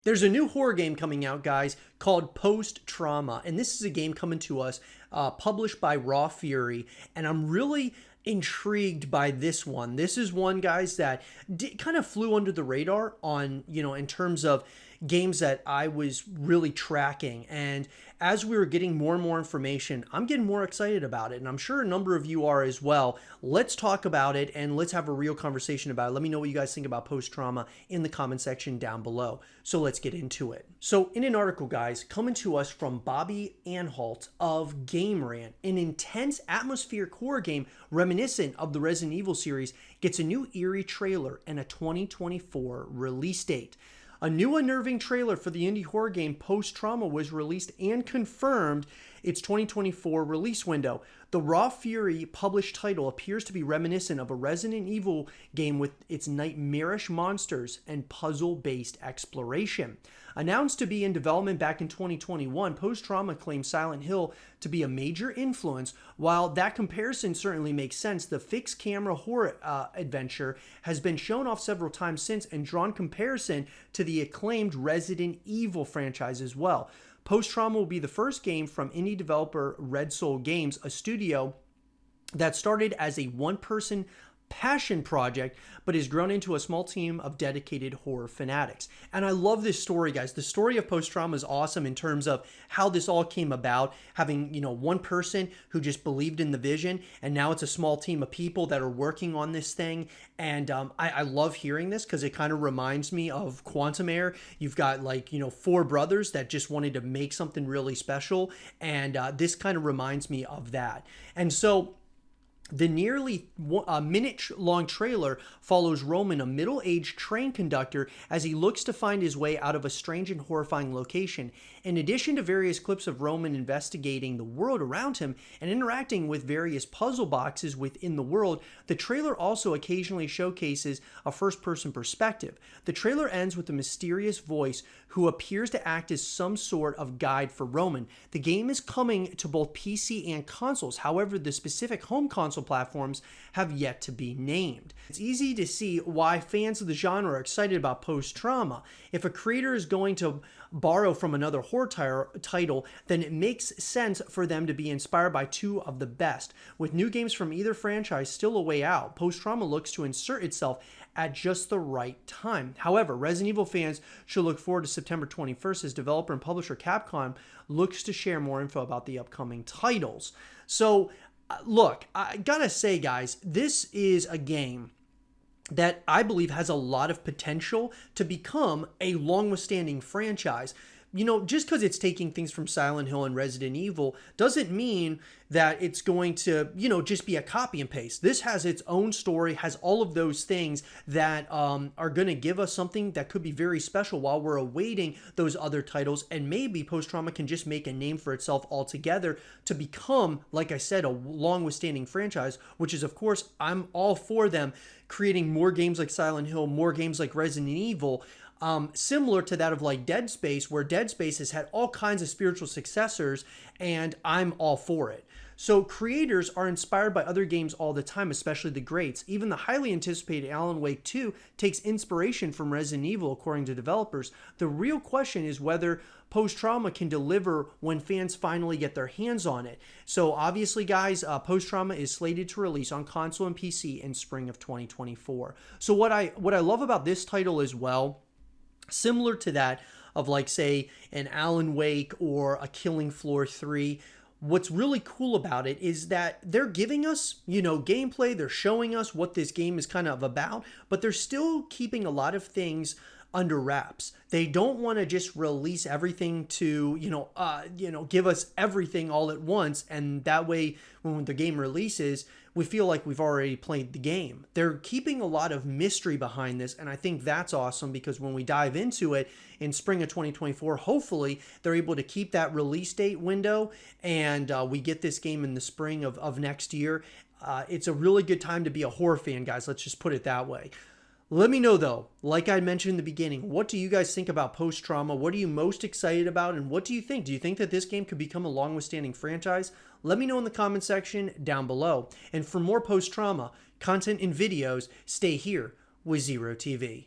There's a new horror game coming out, guys, called Post-Trauma, and this is a game coming to us published by zrotv, and I'm really intrigued by this one. This is one, guys, that kind of flew under the radar on, in terms of games that I was really tracking. And as we were getting more and more information, I'm getting more excited about it. And I'm sure a number of you are as well. Let's talk about it and let's have a real conversation about it. Let me know what you guys think about Post-Trauma in the comment section down below. So let's get into it. So in an article, guys, coming to us from Bobby Anhalt of Game Rant, an intense atmospheric horror game reminiscent of the Resident Evil series gets a new eerie trailer and a 2024 release date. A new unnerving trailer for the indie horror game Post-Trauma was released and confirmed its 2024 release window. The zrotv published title appears to be reminiscent of a Resident Evil game with its nightmarish monsters and puzzle-based exploration. Announced to be in development back in 2021, Post-Trauma claims Silent Hill to be a major influence. While that comparison certainly makes sense, the fixed camera horror adventure has been shown off several times since and drawn comparison to the acclaimed Resident Evil franchise as well. Post-Trauma will be the first game from indie developer Red Soul Games, a studio that started as a one-person passion project, but has grown into a small team of dedicated horror fanatics. And I love this story, guys. The story of Post-Trauma is awesome in terms of how this all came about, having, one person who just believed in the vision, and now it's a small team of people that are working on this thing. And I love hearing this because it kind of reminds me of Quantum Air. You've got four brothers that just wanted to make something really special, and this kind of reminds me of that. And so the nearly minute-long trailer follows Roman, a middle-aged train conductor, as he looks to find his way out of a strange and horrifying location. In addition to various clips of Roman investigating the world around him and interacting with various puzzle boxes within the world, the trailer also occasionally showcases a first-person perspective. The trailer ends with a mysterious voice who appears to act as some sort of guide for Roman. The game is coming to both PC and consoles. However, the specific home console platforms have yet to be named. It's easy to see why fans of the genre are excited about Post-Trauma. If a creator is going to borrow from another horror title, then it makes sense for them to be inspired by two of the best. With new games from either franchise still a way out, Post-Trauma looks to insert itself at just the right time. However, Resident Evil fans should look forward to September 21st as developer and publisher Capcom looks to share more info about the upcoming titles. So, look, I gotta say, guys, this is a game that I believe has a lot of potential to become a long-withstanding franchise. Just because it's taking things from Silent Hill and Resident Evil doesn't mean that it's going to, just be a copy and paste. This has its own story, has all of those things that are going to give us something that could be very special while we're awaiting those other titles. And maybe Post-Trauma can just make a name for itself altogether to become, like I said, a long-withstanding franchise, which is, of course, I'm all for them creating more games like Silent Hill, more games like Resident Evil, similar to that of like Dead Space, where Dead Space has had all kinds of spiritual successors, and I'm all for it. So creators are inspired by other games all the time, especially the greats. Even the highly anticipated Alan Wake 2 takes inspiration from Resident Evil, according to developers. The real question is whether Post-Trauma can deliver when fans finally get their hands on it. So obviously, guys, Post-Trauma is slated to release on console and PC in spring of 2024. So what I love about this title as well, similar to that of like, say, an Alan Wake or a Killing Floor 3, what's really cool about it is that they're giving us, gameplay, they're showing us what this game is kind of about, but they're still keeping a lot of things under wraps. They don't want to just release everything to, give us everything all at once, and that way when the game releases, we feel like we've already played the game. They're keeping a lot of mystery behind this, and I think that's awesome because when we dive into it in spring of 2024, hopefully they're able to keep that release date window, and we get this game in the spring of next year. It's a really good time to be a horror fan, guys. Let's just put it that way. Let me know, though, like I mentioned in the beginning, what do you guys think about Post-Trauma? What are you most excited about, and what do you think? Do you think that this game could become a long-withstanding franchise? Let me know in the comment section down below. And for more Post-Trauma content and videos, stay here with zrotv.